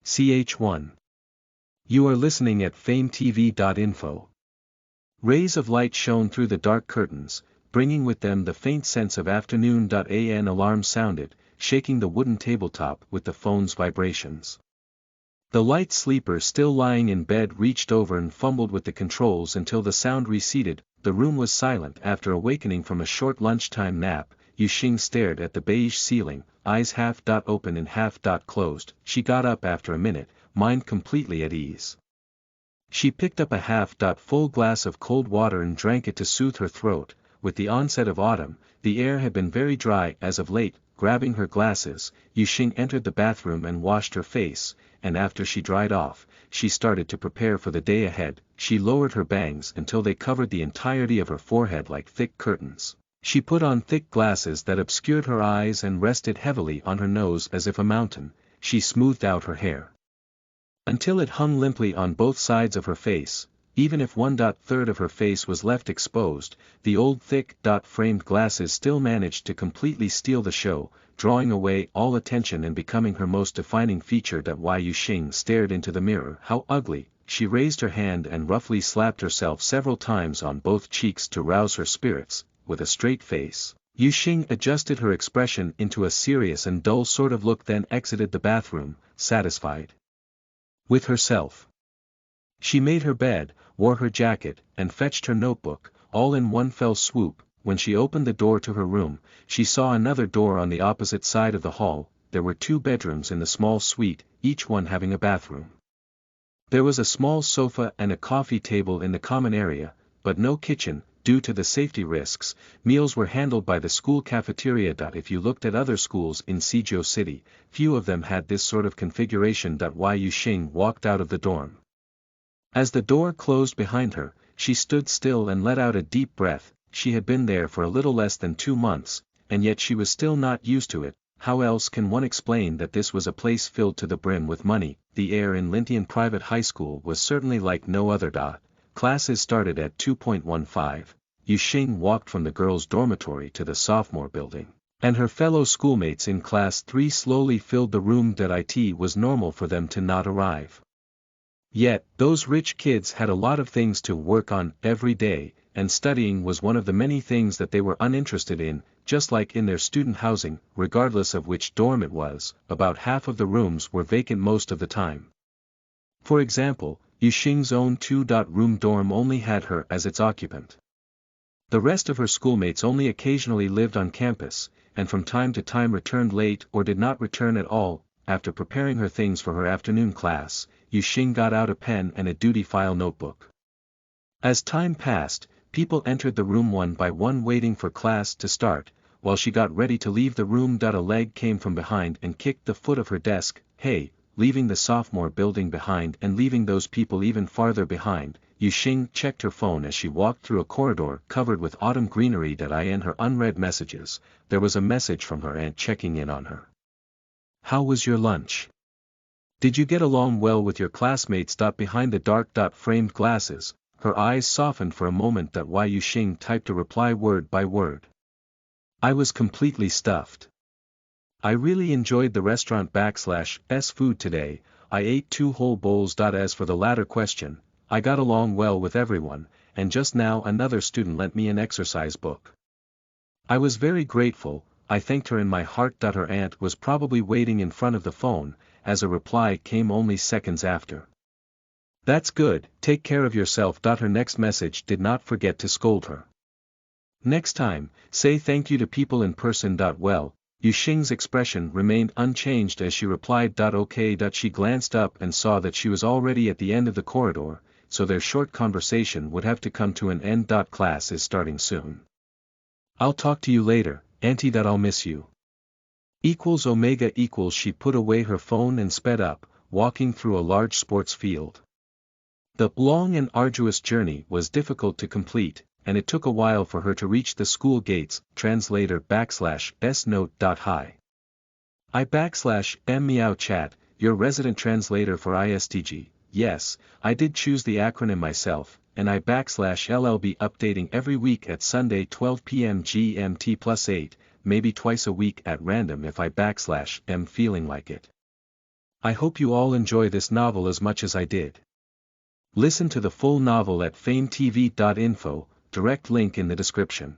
ch1. You are listening at FameTV.info. Rays of light shone through the dark curtains, bringing with them the faint sense of afternoon. An alarm sounded, shaking the wooden tabletop with the phone's vibrations. The light sleeper still lying in bed reached over and fumbled with the controls until the sound receded. The room was silent. After awakening from a short lunchtime nap, Yuxing stared at the beige ceiling, eyes half open and half closed. She got up after a minute, mind completely at ease. She picked up a half full glass of cold water and drank it to soothe her throat. With the onset of autumn, the air had been very dry as of late. Grabbing her glasses, Yuxing entered the bathroom and washed her face, and after she dried off, she started to prepare for the day ahead. She lowered her bangs until they covered the entirety of her forehead like thick curtains. She put on thick glasses that obscured her eyes and rested heavily on her nose as if a mountain. She smoothed out her hair until it hung limply on both sides of her face. Even if 1/3 of her face was left exposed, the old thick framed glasses still managed to completely steal the show, drawing away all attention and becoming her most defining feature. Yuxing stared into the mirror. How ugly! She raised her hand and roughly slapped herself several times on both cheeks to rouse her spirits. With a straight face, Yuxing adjusted her expression into a serious and dull sort of look, then exited the bathroom, satisfied with herself. She made her bed, wore her jacket, and fetched her notebook, all in one fell swoop. When she opened the door to her room, she saw another door on the opposite side of the hall. There were 2 bedrooms in the small suite, each one having a bathroom. There was a small sofa and a coffee table in the common area, but no kitchen. Due to the safety risks, meals were handled by the school cafeteria. If you looked at other schools in Suzhou City, few of them had this sort of configuration. Yuxing walked out of the dorm. As the door closed behind her, she stood still and let out a deep breath. She had been there for a little less than 2 months, and yet she was still not used to it. How else can one explain that this was a place filled to the brim with money? The air in Lintian Private High School was certainly like no other. Classes started at 2:15. Yuxing walked from the girls' dormitory to the sophomore building, and her fellow schoolmates in class 3 slowly filled the room. It was normal for them to not arrive. Yet, those rich kids had a lot of things to work on every day, and studying was one of the many things that they were uninterested in. Just like in their student housing, regardless of which dorm it was, about half of the rooms were vacant most of the time. For example, Yuxing's own 2-room dorm only had her as its occupant. The rest of her schoolmates only occasionally lived on campus, and from time to time returned late or did not return at all. After preparing her things for her afternoon class, Yuxing got out a pen and a duty file notebook. As time passed, people entered the room one by one waiting for class to start. While she got ready to leave the room, a leg came from behind and kicked the foot of her desk. Hey, leaving the sophomore building behind and leaving those people even farther behind. Yuxing checked her phone as she walked through a corridor covered with autumn greenery. In her unread messages, there was a message from her aunt checking in on her. How was your lunch? Did you get along well with your classmates? Behind the dark framed glasses, her eyes softened for a moment. Yuxing typed a reply word by word. I was completely stuffed. I really enjoyed the restaurant /s food today. I ate 2 whole bowls. As for the latter question, I got along well with everyone, and just now another student lent me an exercise book. I was very grateful. I thanked her in my heart. Her aunt was probably waiting in front of the phone, as a reply came only seconds after. That's good, take care of yourself. Her next message did not forget to scold her. Next time, say thank you to people in person. Well, Yuxing's expression remained unchanged as she replied. Okay. She glanced up and saw that she was already at the end of the corridor, so their short conversation would have to come to an end. Class is starting soon. I'll talk to you later, Auntie. I'll miss you. Omega. She put away her phone and sped up, walking through a large sports field. The long and arduous journey was difficult to complete, and it took a while for her to reach the school gates. Translator /s note. Hi. I meow chat, your resident translator for ISTG. Yes, I did choose the acronym myself, and I /LLB updating every week at Sunday 12 p.m. GMT +8, maybe twice a week at random if I /am feeling like it. I hope you all enjoy this novel as much as I did. Listen to the full novel at FameTV.info, direct link in the description.